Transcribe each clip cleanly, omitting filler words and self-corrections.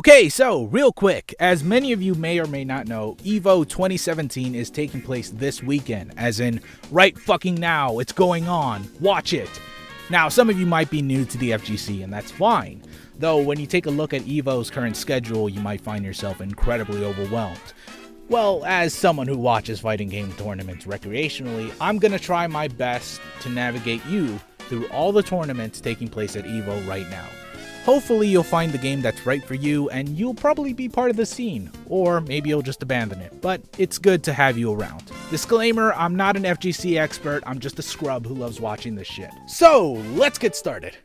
Okay, so real quick, as many of you may or may not know, EVO 2017 is taking place this weekend, as in right fucking now, it's going on, watch it. Now, some of you might be new to the FGC, and that's fine. Though, when you take a look at EVO's current schedule, you might find yourself incredibly overwhelmed. Well, as someone who watches fighting game tournaments recreationally, I'm gonna try my best to navigate you through all the tournaments taking place at EVO right now. Hopefully you'll find the game that's right for you and you'll probably be part of the scene, or maybe you'll just abandon it, but it's good to have you around. Disclaimer, I'm not an FGC expert, I'm just a scrub who loves watching this shit. So, let's get started.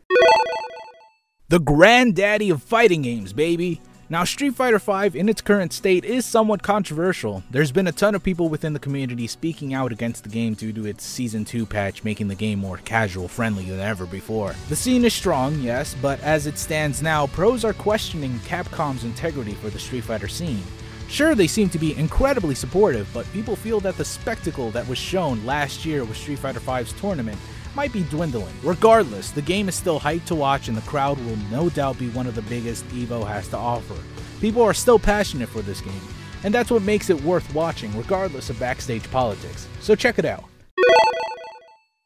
The granddaddy of fighting games, baby! Now, Street Fighter V in its current state is somewhat controversial. There's been a ton of people within the community speaking out against the game due to its Season 2 patch making the game more casual friendly than ever before. The scene is strong, yes, but as it stands now, pros are questioning Capcom's integrity for the Street Fighter scene. Sure, they seem to be incredibly supportive, but people feel that the spectacle that was shown last year with Street Fighter V's tournament might be dwindling. Regardless, the game is still hyped to watch and the crowd will no doubt be one of the biggest EVO has to offer. People are still passionate for this game, and that's what makes it worth watching regardless of backstage politics. So check it out.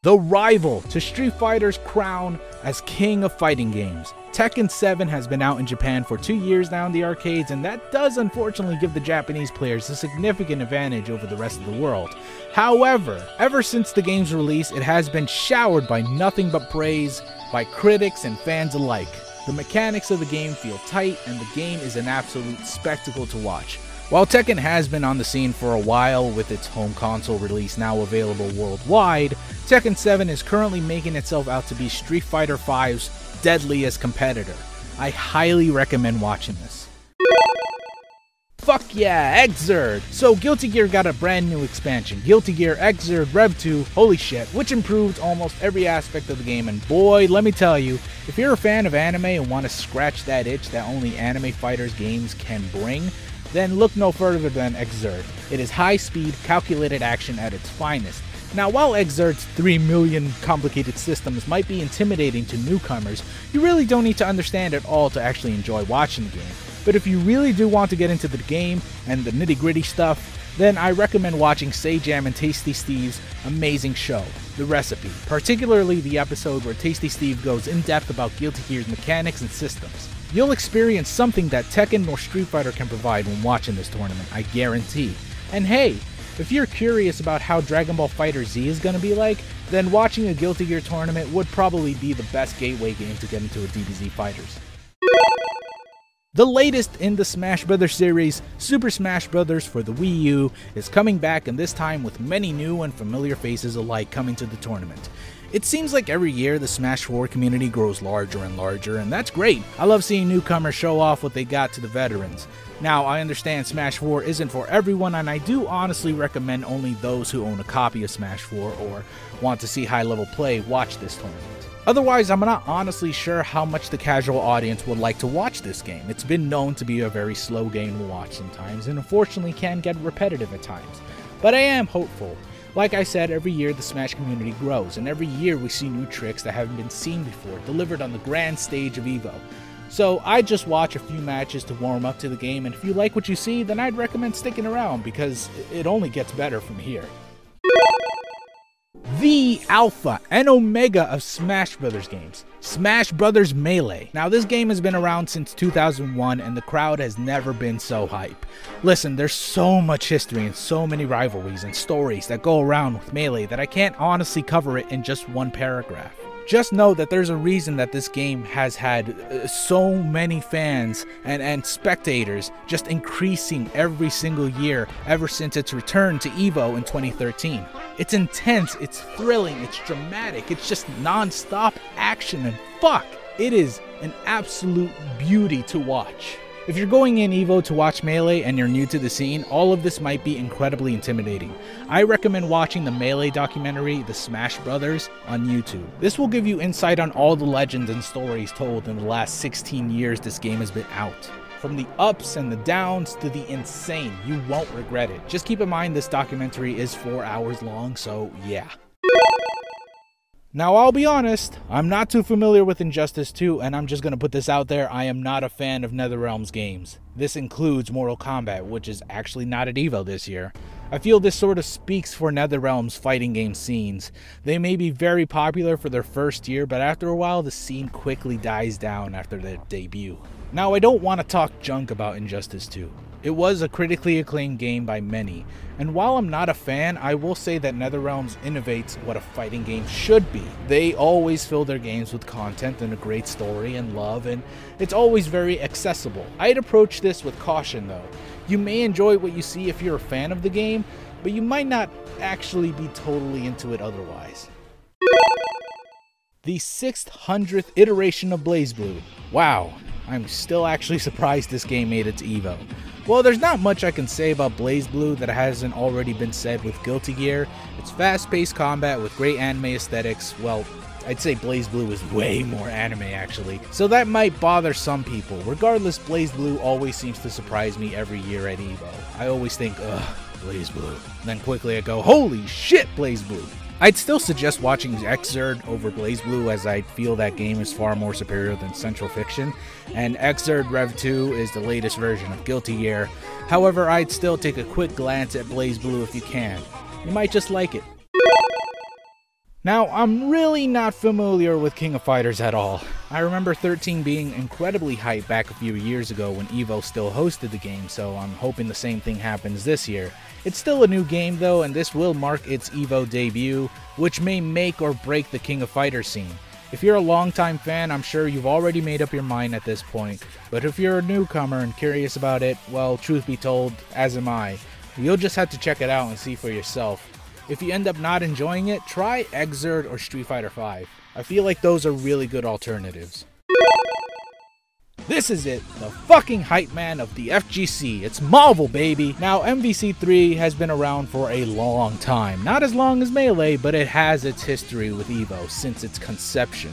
The rival to Street Fighter's crown as king of fighting games. Tekken 7 has been out in Japan for 2 years now in the arcades, and that does unfortunately give the Japanese players a significant advantage over the rest of the world. However, ever since the game's release, it has been showered by nothing but praise by critics and fans alike. The mechanics of the game feel tight, and the game is an absolute spectacle to watch. While Tekken has been on the scene for a while with its home console release now available worldwide, Tekken 7 is currently making itself out to be Street Fighter V's deadliest competitor. I highly recommend watching this. Fuck yeah, Xrd! So Guilty Gear got a brand new expansion, Guilty Gear Xrd Rev 2, holy shit, which improved almost every aspect of the game, and boy, let me tell you, if you're a fan of anime and want to scratch that itch that only anime fighters games can bring, then look no further than Xrd. It is high-speed, calculated action at its finest. Now, while Xrd's 3 million complicated systems might be intimidating to newcomers, you really don't need to understand it all to actually enjoy watching the game. But if you really do want to get into the game and the nitty-gritty stuff, then I recommend watching Sajam and Tasty Steve's amazing show, The Recipe, particularly the episode where Tasty Steve goes in depth about Guilty Gear's mechanics and systems. You'll experience something that Tekken or Street Fighter can provide when watching this tournament, I guarantee. And hey, if you're curious about how Dragon Ball FighterZ is going to be like, then watching a Guilty Gear tournament would probably be the best gateway game to get into a DBZ Fighters. The latest in the Smash Bros. Series, Super Smash Bros. For the Wii U, is coming back, and this time with many new and familiar faces alike coming to the tournament. It seems like every year the Smash 4 community grows larger and larger, and that's great. I love seeing newcomers show off what they got to the veterans. Now, I understand Smash 4 isn't for everyone, and I do honestly recommend only those who own a copy of Smash 4 or want to see high-level play watch this tournament. Otherwise, I'm not honestly sure how much the casual audience would like to watch this game. It's been known to be a very slow game to watch sometimes, and unfortunately can get repetitive at times. But I am hopeful. Like I said, every year the Smash community grows, and every year we see new tricks that haven't been seen before, delivered on the grand stage of EVO. So I just watch a few matches to warm up to the game, and if you like what you see, then I'd recommend sticking around, because it only gets better from here. The alpha and omega of Smash Bros. Games, Smash Bros. Melee. Now, this game has been around since 2001 and the crowd has never been so hype. Listen, there's so much history and so many rivalries and stories that go around with Melee that I can't honestly cover it in just one paragraph. Just know that there's a reason that this game has had so many fans and spectators, just increasing every single year ever since its return to EVO in 2013. It's intense, it's thrilling, it's dramatic, it's just non-stop action, and fuck, it is an absolute beauty to watch. If you're going in EVO to watch Melee and you're new to the scene, all of this might be incredibly intimidating. I recommend watching the Melee documentary, The Smash Brothers, on YouTube. This will give you insight on all the legends and stories told in the last 16 years this game has been out. From the ups and the downs to the insane, you won't regret it. Just keep in mind this documentary is 4 hours long, so yeah. Now, I'll be honest, I'm not too familiar with Injustice 2, and I'm just going to put this out there, I am not a fan of NetherRealm's games. This includes Mortal Kombat, which is actually not at EVO this year. I feel this sort of speaks for NetherRealm's fighting game scenes. They may be very popular for their first year, but after a while, the scene quickly dies down after their debut. Now, I don't want to talk junk about Injustice 2. It was a critically acclaimed game by many, and while I'm not a fan, I will say that NetherRealms innovates what a fighting game should be. They always fill their games with content and a great story and love, and it's always very accessible. I'd approach this with caution though. You may enjoy what you see if you're a fan of the game, but you might not actually be totally into it otherwise. The 600th iteration of BlazBlue. Wow, I'm still actually surprised this game made it to EVO. Well, there's not much I can say about BlazBlue that hasn't already been said with Guilty Gear. It's fast-paced combat with great anime aesthetics. Well, I'd say BlazBlue is way more anime actually, so that might bother some people. Regardless, BlazBlue always seems to surprise me every year at EVO. I always think, ugh, BlazBlue. Then quickly I go, holy shit, BlazBlue. I'd still suggest watching Xrd over BlazBlue, as I feel that game is far more superior than Central Fiction, and Xrd Rev 2 is the latest version of Guilty Gear. However, I'd still take a quick glance at BlazBlue if you can. You might just like it. Now, I'm really not familiar with King of Fighters at all. I remember 13 being incredibly hyped back a few years ago when EVO still hosted the game, so I'm hoping the same thing happens this year. It's still a new game though, and this will mark its EVO debut, which may make or break the King of Fighters scene. If you're a longtime fan, I'm sure you've already made up your mind at this point, but if you're a newcomer and curious about it, well, truth be told, as am I. You'll just have to check it out and see for yourself. If you end up not enjoying it, try Xrd or Street Fighter V. I feel like those are really good alternatives. This is it, the fucking hype man of the FGC. It's Marvel, baby! Now, MVC3 has been around for a long time. Not as long as Melee, but it has its history with EVO since its conception.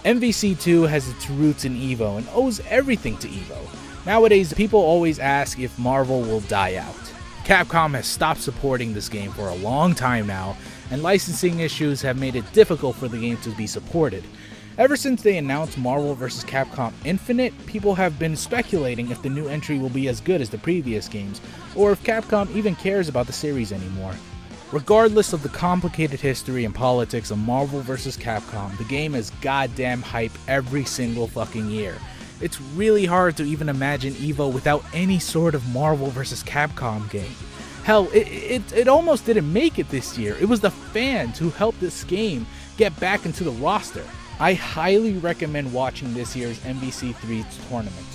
MVC2 has its roots in EVO and owes everything to EVO. Nowadays, people always ask if Marvel will die out. Capcom has stopped supporting this game for a long time now, and licensing issues have made it difficult for the game to be supported. Ever since they announced Marvel vs. Capcom Infinite, people have been speculating if the new entry will be as good as the previous games, or if Capcom even cares about the series anymore. Regardless of the complicated history and politics of Marvel vs. Capcom, the game is goddamn hype every single fucking year. It's really hard to even imagine EVO without any sort of Marvel vs. Capcom game. Hell, it almost didn't make it this year. It was the fans who helped this game get back into the roster. I highly recommend watching this year's MVC3 tournament.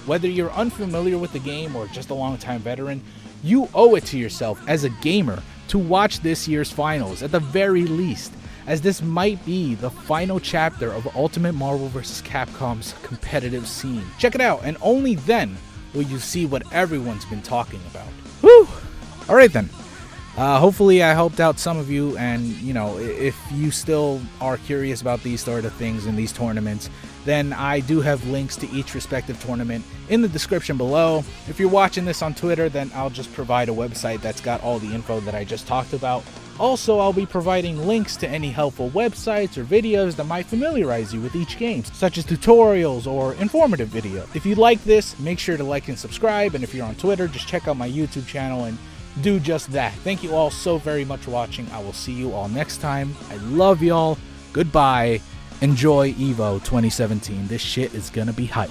Whether you're unfamiliar with the game or just a longtime veteran, you owe it to yourself as a gamer to watch this year's finals at the very least, as this might be the final chapter of Ultimate Marvel vs. Capcom's competitive scene. Check it out, and only then will you see what everyone's been talking about. Woo! Alright then. Hopefully I helped out some of you, and if you still are curious about these sort of things in these tournaments, then I do have links to each respective tournament in the description below. If you're watching this on Twitter, then I'll just provide a website that's got all the info that I just talked about. Also, I'll be providing links to any helpful websites or videos that might familiarize you with each game, such as tutorials or informative videos. If you like this, make sure to like and subscribe, and if you're on Twitter, just check out my YouTube channel and do just that. Thank you all so very much for watching. I will see you all next time. I love y'all. Goodbye. Enjoy EVO 2017. This shit is gonna be hype.